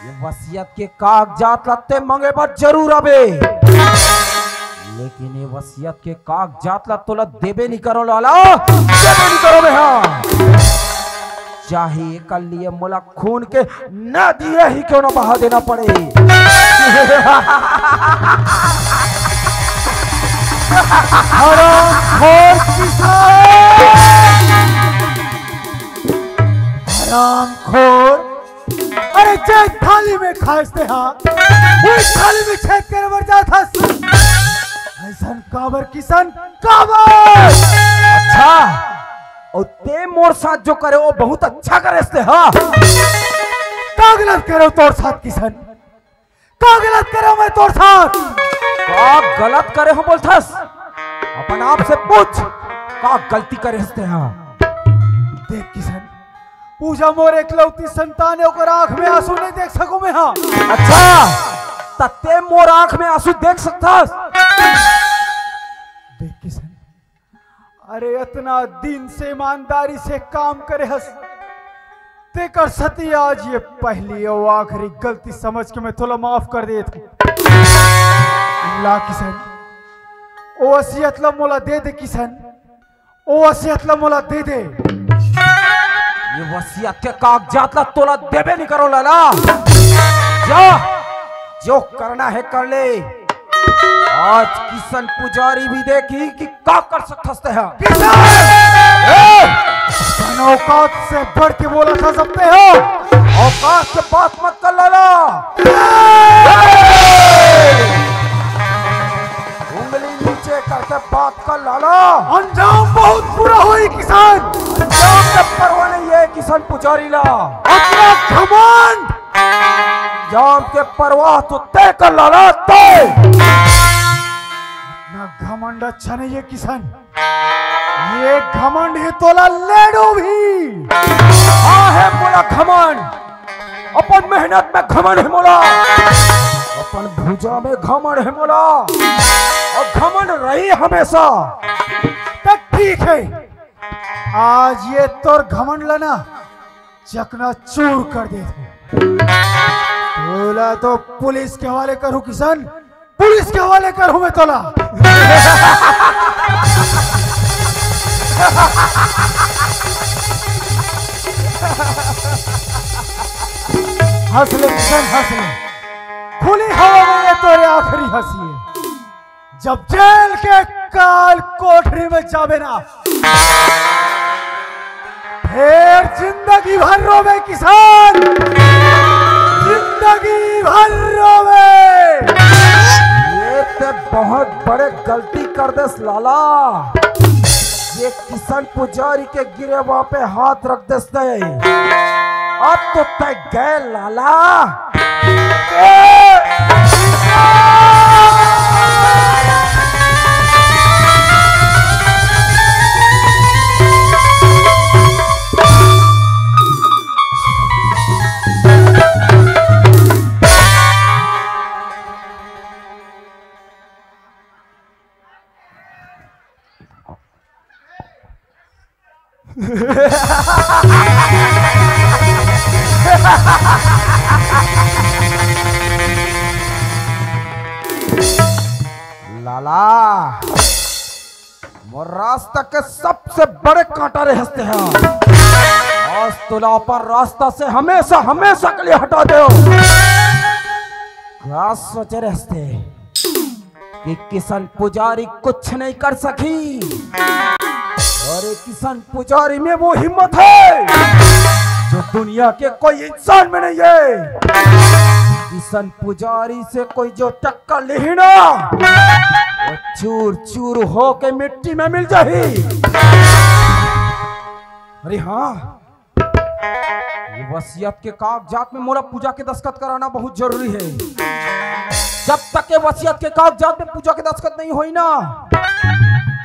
ये वसीयत के कागजात लत्ते मंगे पर जरूर आवे लेकिन ये वसीयत के कागजात ला तोला देबे नहीं करो लाला देबे नहीं करो मैं हाँ चाहे कल लिए मोला खून के न दिए ही क्यों ना बहा देना पड़े। हरामखोर अरे जय थाली में खासते हाँ वही थाली में छेद कर मर जाता ऐसा काबर किशन काबर। अच्छा और ते मोर साथ जो करे वो बहुत अच्छा करे से हाँ का गलत करो तोर साथ किशन का गलत करो मैं तोर साथ का गलत करे हो बोलथस अपन आप से पूछ का गलती करे से हाँ देख किशन पूजा मोर इकलौती संतान है ओकर आंख में आंसू नहीं देख सकूं मैं हाँ। अच्छा तत्ते मोर आंख में आंसू देख सकता देख किशन अरे इतना दिन से ईमानदारी से काम करे हस तेकर सती आज ये पहली और आखिरी गलती समझ के मैं थोड़ा माफ कर दे ला किशन ओ वसीयत ला मोला दे दे किशन ओ वसीयत ला मोला दे दे ये वसीयत के कागजात ला तोला देबे नहीं करो लाला जा जो करना है कर ले आज किशन पुजारी भी देखी कि का कर सकते हैं। औकात से बढ़ के बोला था सकते हो औकात से बात मत कर लाला उंगली नीचे करके बात कर लाला अंजाम बहुत बुरा हुई किसान अंजाम का परवाह नहीं है किशन पुजारी ला अपना घमंड जाम के परवाह तो तय कर लाला तय ना घमंड अच्छा नहीं है किसान ये घमंड है तोला लेडो भी हाँ है मोला घमंड अपन मेहनत में घमंड है मोला अपन भुजा में घमंड है मोला, और घमंड रही हमेशा। तो ठीक है, आज ये तोर घमंड लना चकना चूर कर दे। तोला तो पुलिस के हवाले करूं किसान, पुलिस के हवाले करूं मैं तोला। हंस ले किसान, हंस ले। खुली हवा में ये तोरे आखिरी हंसी है। जब जेल के काल कोठरी में जावे ना, फिर जिंदगी भर रोवे किसान, जिंदगी भर रोवे। ये ते बहुत बड़े गलती कर दे लाला। ये किसान पुजारी के गिरेवा पे हाथ रख दे दे। अब तो तय गए लाला। लाला, मोर रास्ता के सबसे बड़े कांटा रे हंसते हैं। आज तुला पर रास्ता से हमेशा हमेशा के लिए हटा दो। क्या सोचे रहते कि किसान पुजारी कुछ नहीं कर सकी, और एक किसान पुजारी में वो हिम्मत है जो दुनिया के कोई इंसान में नहीं है। किसान पुजारी से कोई जो टक्कर ले ना, वो चूर चूर होके मिट्टी में मिल जाही। अरे हाँ, ये वसीयत के कागजात में मोरा पूजा के दस्तखत कराना बहुत जरूरी है। जब तक ये वसीयत के कागजात में पूजा के दस्तखत नहीं हुई ना,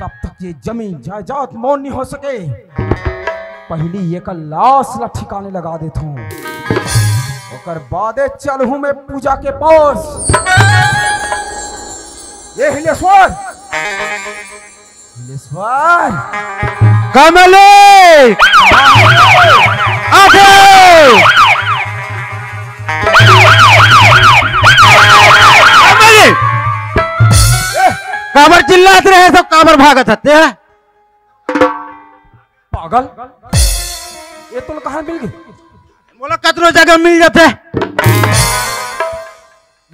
तब तक ये जमीन जायदाद मौन नहीं हो सके। पहली ये का लाश ला ठिकाने लगा देता हूँ, और बादे चलूं मैं पूजा के पास। ये हिलेश्वर, हिलेश्वर कमले आगे। कमले काबर चिल्लाते रहे, सब काबर भागत हते हैं। पागल, ये तो कहाँ मिल गई? बोला कतरो जगह मिल जाते।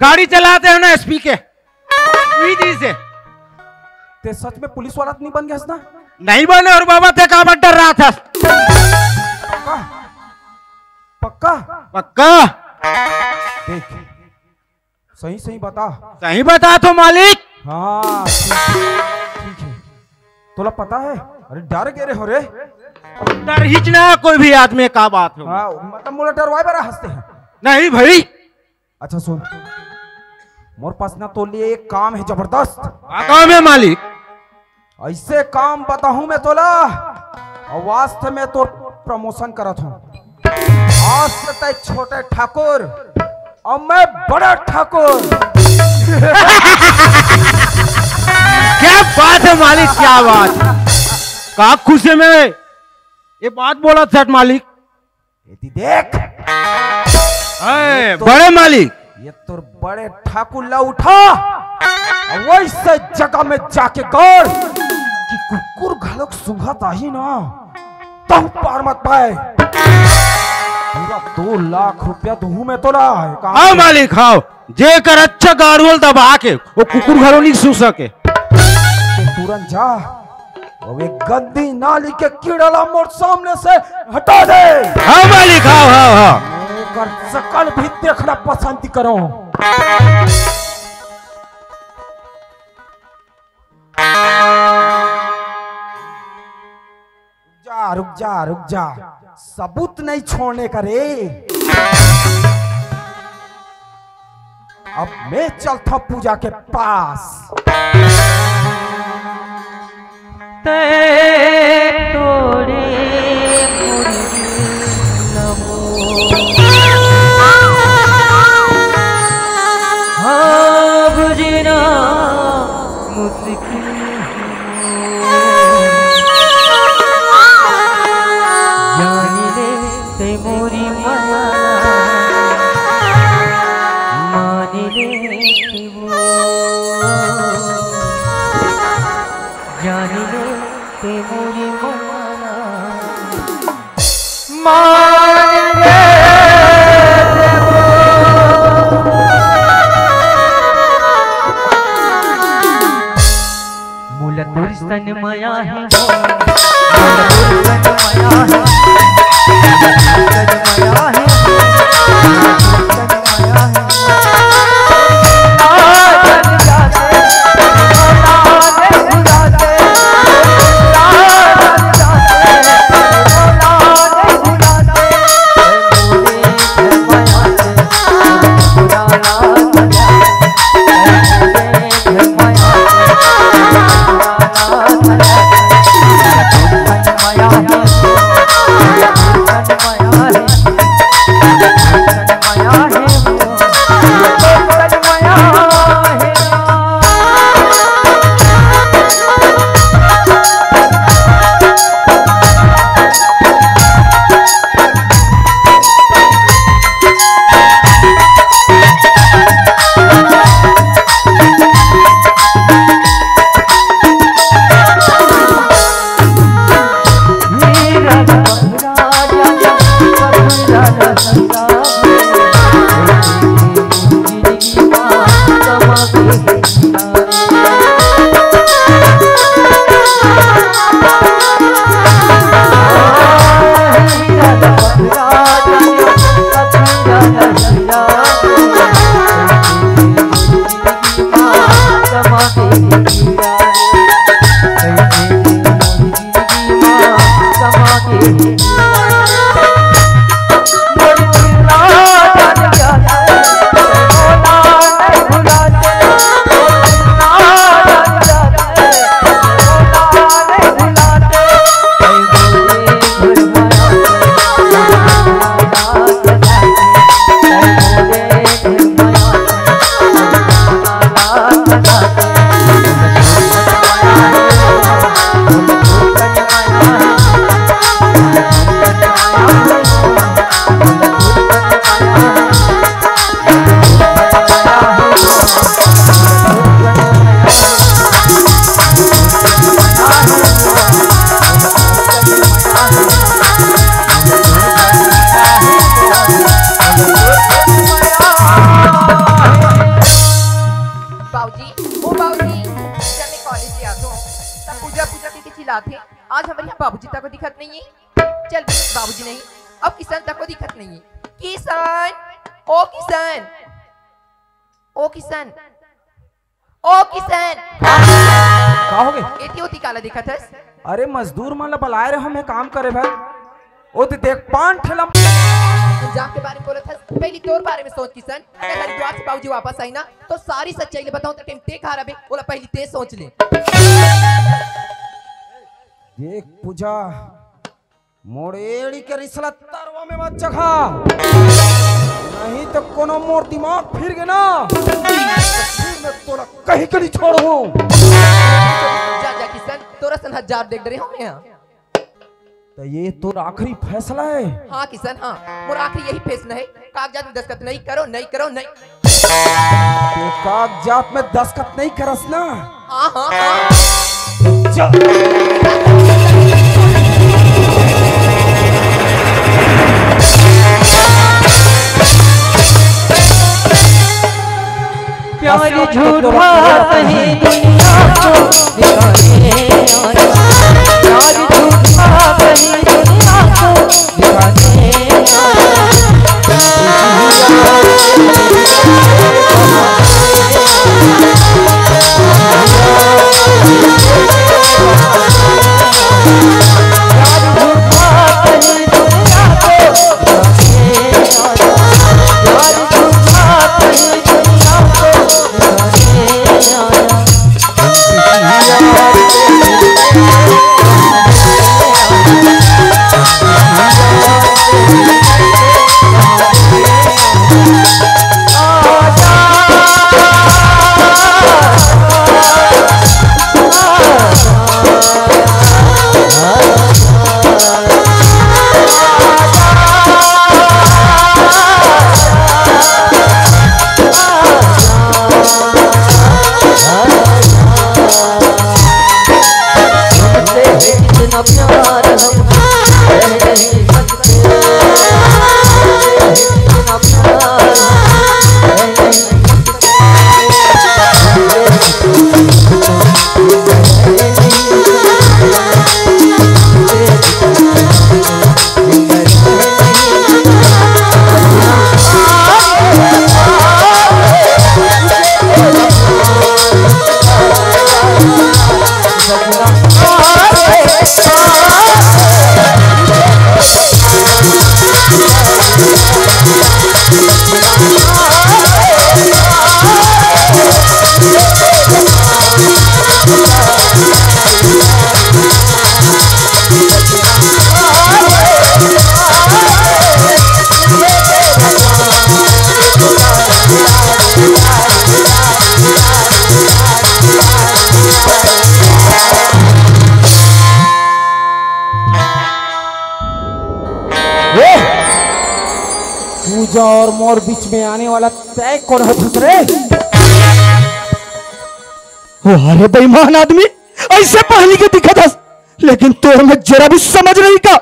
गाड़ी चलाते हो ना एसपी के विधि से। ते सच में पुलिस वाला नहीं बन गया ना? नहीं बने, और बाबा थे काबर डर रहा था। पक्का पक्का पक्का देख, सही सही बता। सही बता तो मालिक। हाँ ठीक है। तोला पता है? अरे डर गए रे हो रे। डर हिचना कोई भी आदमी का बात हो। हाँ, मतलब मोला डरवाए बड़ा हंसते हैं। नहीं भाई। अच्छा सुन, मोर पास ना तो लिए एक काम है जबरदस्त। काम है मालिक? ऐसे काम बताऊं मैं तोला, और वास्तव में तो प्रमोशन करत हूँ। आज से तय छोटे ठाकुर और मैं बड़ा ठाकुर। क्या बात है मालिक, क्या बात। का खुशी में ये बात बोला सेठ मालिक। देख तो बड़े मालिक, ये तो बड़े ठाकुर ला उठा, और वैसे जगह में जाके गौर कि कुकुर घालोक सुंघत आही ना, तब पार मत पाए। पूरा 2 लाख रुपया दूं मैं तोला। हाँ मालिक, हाँ जे कर अच्छा गारुल दबा के वो कुकुर घरों नहीं सू सके। तो तुरंत जा, और एक गंदी नाली के कीड़ा मोर सामने से हटा दे। हाँ मालिक, हाँ हाँ हाँ। सकल भी देखना पसंद करो। रुक जा रुक जा, सबूत नहीं छोड़ने का रे। अब मैं चलता पूजा के पास। तोड़े जानी ले ते मोरी माना मान गे मूल सन माया है मूल सन माया है आज हमारे यहाँ बाबूजी तक को दिखत नहीं है। चल बाबूजी नहीं, अब किसान तक को दिखत नहीं है। किसान, ओ किसान, ओ किसान, ओ किसान, का हो गए? एती होती काला दिखत है। अरे मजदूर मन ला बुलाए रहे हमें काम करे भाई। ओ तो देख पान ठेला जाग के बारे में बोला था, पहली तोर बारे में सोच किसान। अगर हरिद्वार से बाबूजी वापस आई ना तो सारी सच्चाई ले बताऊं तो टाइम ते खा रहा बे, बोला पहली ते सोच ले। देख पूजा मोड़ेड़ी के रिसला तरवा में मत चखा, नहीं तो कोनो मोर दिमाग फिर गए ना फिर मैं तोरा कहीं के नहीं छोड़ू। जा जा किसान, तोरा सन 1000 देख रहे हम यहाँ। तो ये तो आखिरी फैसला है? हाँ किसान हाँ, मोर आखिरी यही फैसला है। कागजात में दस्तखत नहीं करो, नहीं करो, नहीं। तो कागजात में दस्तखत नहीं करस ना? हाँ हाँ हाँ। प्यार झूठा कहीं दुनिया को दिखाने आया, प्यार झूठा कहीं दुनिया को दिखाने कितना प्यार हम कह नहीं सकते, कितना प्यार हम कह नहीं पूजा और मोर बीच में आने वाला तय कौन है दूसरे? अरे बेईमान आदमी, ऐसे पहली के दिखा था, लेकिन तोर में जरा भी समझ नहीं का।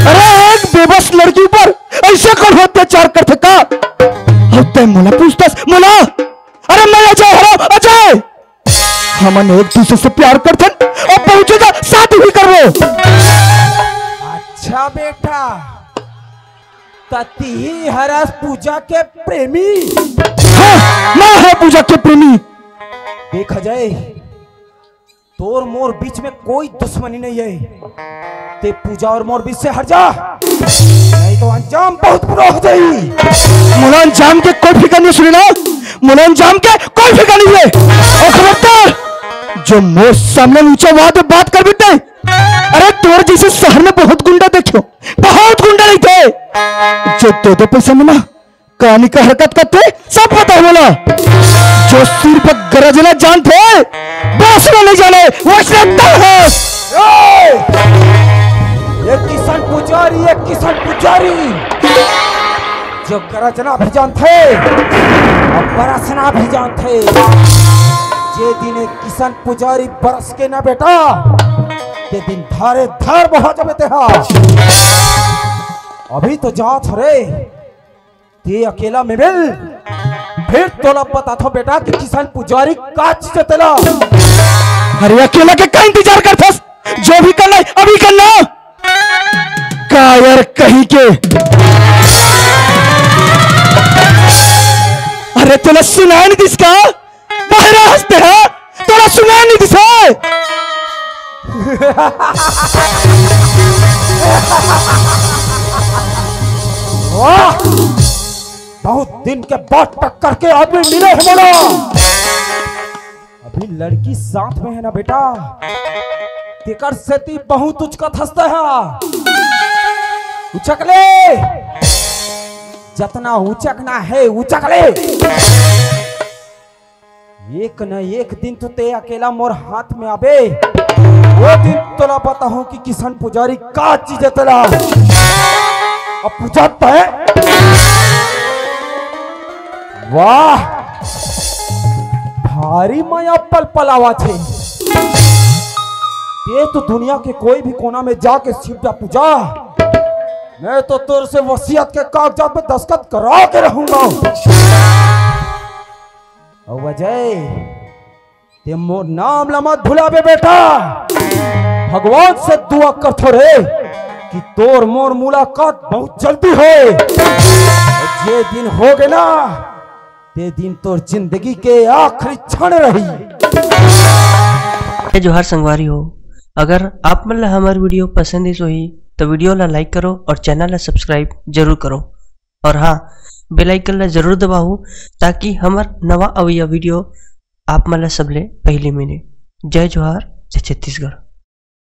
अरे एक बेबस लड़की पर ऐसे कौन अत्याचार करते का? और तय मुला पूछतास, मुला अरे मैं अजय हूँ, अजय हमन एक दूसरे से प्यार करते और पहुंचे था शादी भी करबो। अच्छा बेटा, तती हरस पूजा के प्रेमी। हाँ, मैं है पूजा के प्रेमी। देख अजय, तोर मोर बीच में कोई दुश्मनी नहीं है, ते पूजा और मोर बीच से हट जा, नहीं तो अंजाम बहुत बुरा हो जाएगी। मुला अंजाम के कोई फिक्र नहीं, सुनी ना, मुला अंजाम के कोई फिक्र नहीं है। और खबरदार जो मोर सामने ऊंचा बात कर बेटे, अरे तोर जैसे शहर में बहुत गुंडा देखो, बहुत गुंडा नहीं थे जो दो पैसा में ना कहानी का हरकत करते, सब पता बोला। जो सिर पर गरजना जानते बसना नहीं जाने, वो है। एक किसान पुजारी, एक किसान पुजारी जो गरजना भी जानते और बरसना भी जानते। जे दिन एक किसान पुजारी बरस के ना बेटा, ते दिन धारे धार बहा जब अभी तो जात रे, ते अकेला में मिल, फिर तोला पता था बेटा कि किसान पुजारी का चीज तेला। अरे अकेला के क्या इंतजार करता, जो भी करना अभी करना। कायर कहीं के, अरे तोला सुनाई नहीं दिसका, बाहर हंसते हैं, तोला सुनाई नहीं दिसा। वाह, बहुत दिन के बाद टक्कर के आदमी मिले हमारा। अभी लड़की साथ में है ना बेटा, तेकर से ती बहुत उचकत हंसता है। उचक ले, जितना उचकना है उचक ले। एक न एक दिन तो ते अकेला मोर हाथ में आबे, वो दिन तोला पता हो कि किसान पुजारी का चीज है तेला। अब पूछता है, वाह भारी माया पल पलावा थे। ये तो दुनिया के कोई भी कोना में जाके शिव जा पूजा, मैं तो तोर से वसीयत के कागजात में दस्तखत करा के रहूंगा। और वजह ते मोर नाम लमत भुलावे बेटा, भगवान से दुआ कर थोड़े कि तोर मोर मुलाकात बहुत जल्दी हो। जे दिन हो गए ना, ते दिन तोर जिंदगी के आखिरी क्षण रही। जोहार संगवारी हो, अगर आप मन ला हमार वीडियो पसंद ही तो वीडियो ला लाइक करो और चैनल ला सब्सक्राइब जरूर करो। और हाँ, बेल आइकन ला जरूर दबाओ ताकि हमार नवा अवैया वीडियो आप मन ला सबले पहले मिले। जय जोहार, जय छत्तीसगढ़।